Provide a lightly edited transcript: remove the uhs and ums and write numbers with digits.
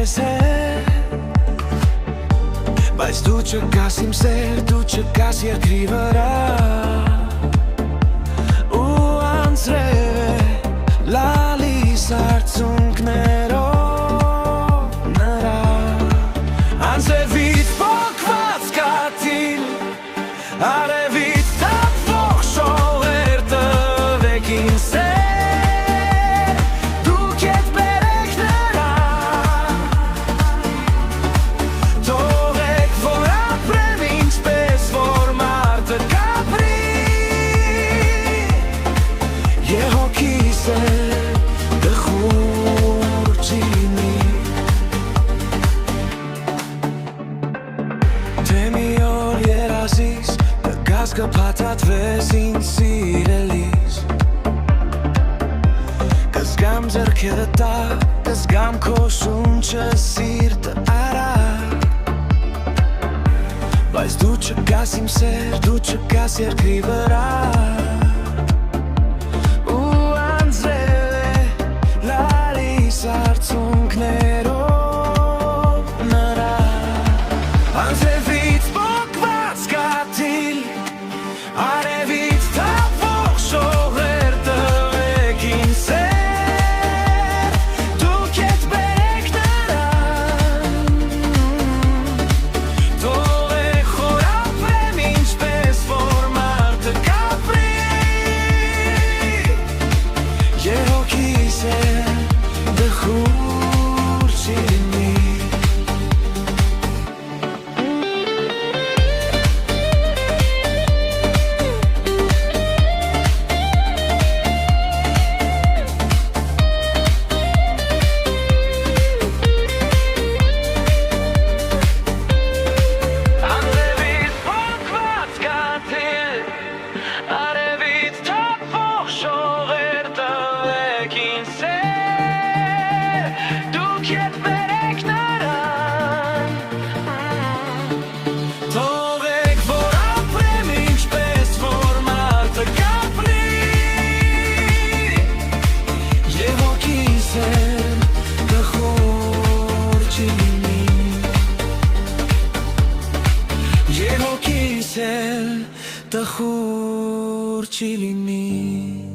ես բայց դու չկաս իմ սեր, դու չկաս երկրի վրա ու անձրև լալիս արցունքներով նրա անձրևից պոկված կաթիլ արևից թափվող շողեր տվեք ինձ սեր դուք ետ բերեք նրան թողեք որ ապրեմ ինչպես որ մարդը կապրի Եհոքիս է դխուր չի լինի Թե մի օր երազիս Դգաս կփաթաթվես ինձ սիրելիս Կզգամ ձեռքերը տակ Կզգամ քո շունչը սիրտը արագ Բայց դու չկաս իմ սեր Դու չկաս երկրի վրա ու անձրև լալիս արցունքներով նրա Անձրևից պոկված կաթիլ Արևից թափվող շողեր տվեք ինձ սեր Դուք ետ բերեք նրան Թողեք որ ապրեմ ինչպես որ մարդը կապրի Եհոքիս է դխուր չի լինի Անձրևից պոկված կաթիլ Արևից թափվող շողեր տվեք ինձ սեր Դուք ետ բերեք նրան Թողեք որ ապրեմ ինչպես որ մարդը կապրի Եհոքիս է դխուր չի լինի Եհոքիս է դխուր չի լինի